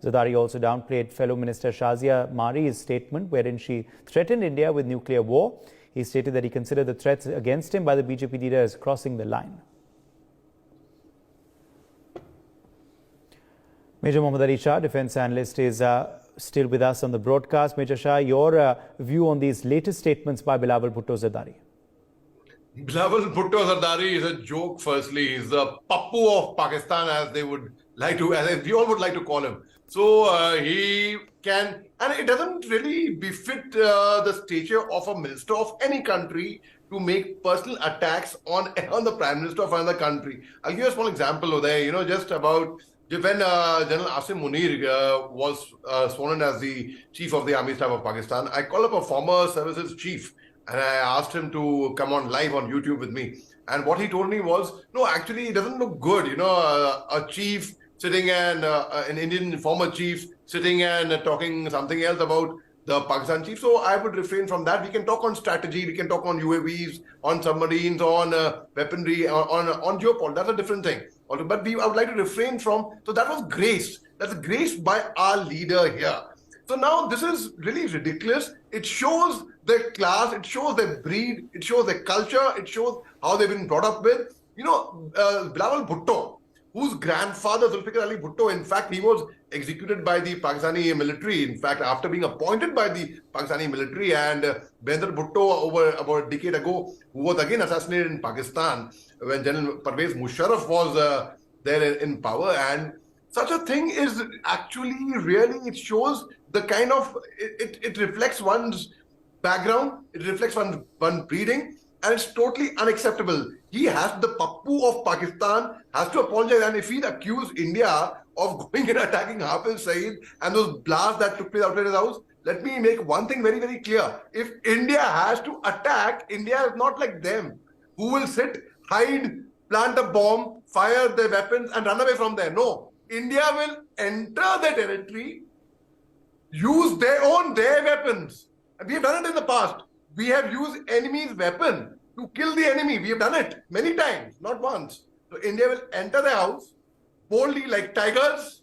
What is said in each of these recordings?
Zardari also downplayed fellow Minister Shazia Mari's statement wherein she threatened India with nuclear war. He stated that he considered the threats against him by the BJP leader as crossing the line. Major Mohammed Ali Shah, defence analyst, is still with us on the broadcast. Major Shah, your view on these latest statements by Bilawal Bhutto Zardari? Bilawal Bhutto Zardari is a joke, firstly. He's the Pappu of Pakistan, as they would like to, as we all would like to call him. So he can, and it doesn't really befit the stature of a minister of any country to make personal attacks on the Prime Minister of another country. I'll give you a small example over there, just about when General Asim Munir was sworn in as the Chief of the Army Staff of Pakistan. I called up a former services chief and I asked him to come on live on YouTube with me. And what he told me was, no, actually, it doesn't look good. A chief sitting and an Indian former chief sitting and talking something else about the Pakistan chief. So I would refrain from that. We can talk on strategy, we can talk on UAVs, on submarines, on weaponry, on geopolitics. That's a different thing. But I would like to refrain from. So that was graced. That's graced by our leader here. So now this is really ridiculous. It shows their class, it shows their breed, it shows their culture, it shows how they've been brought up with. Bilawal Bhutto, whose grandfather, Zulfikar Ali Bhutto, in fact, he was executed by the Pakistani military. In fact, after being appointed by the Pakistani military, and Major Bhutto, over about a decade ago, who was again assassinated in Pakistan when General Pervez Musharraf was there in power. And such a thing is actually really, it shows the kind of, it reflects one's background, it reflects one's breeding, and it's totally unacceptable. The Pappu of Pakistan has to apologize, and if he'd accused India of going and attacking Hafiz Saeed and those blasts that took place outside his house, let me make one thing very, very clear. If India has to attack, India is not like them, who will sit, hide, plant a bomb, fire their weapons and run away from there. No, India will enter their territory, use their weapons. We have done it in the past. We have used enemy's weapon to kill the enemy. We have done it many times, not once. So India will enter the house boldly like tigers,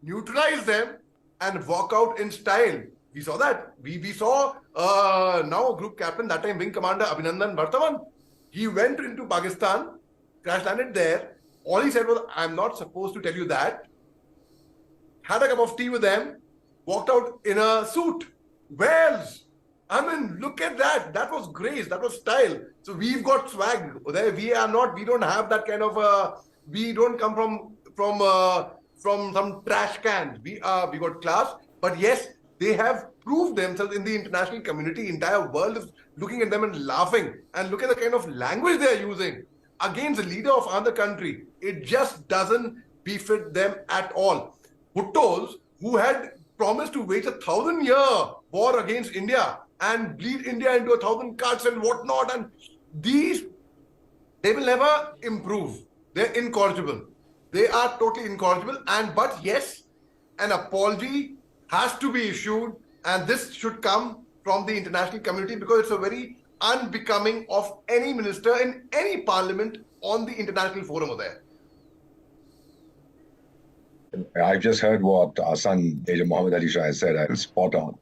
neutralize them, and walk out in style. We saw that. We saw now group captain, that time wing commander Abhinandan Bartaman. He went into Pakistan, crash landed there. All he said was, I'm not supposed to tell you that. Had a cup of tea with them, walked out in a suit. Wales. I mean, look at that. That was grace. That was style. So we've got swag. We don't have that kind of, we don't come from some trash cans. We got class. But yes, they have proved themselves in the international community. Entire world is looking at them and laughing. And look at the kind of language they are using against the leader of another country. It just doesn't befit them at all. Bhuttos, who had promised to wage a 1,000-year war against India and bleed India into 1,000 cuts and whatnot, and these, they will never improve. They're incorrigible. They are totally incorrigible. But yes, an apology has to be issued, and this should come from the international community, because it's a very unbecoming of any minister in any parliament on the international forum over there. I've just heard what our son, Major Mohammed Ali Shah, has said. Spot on.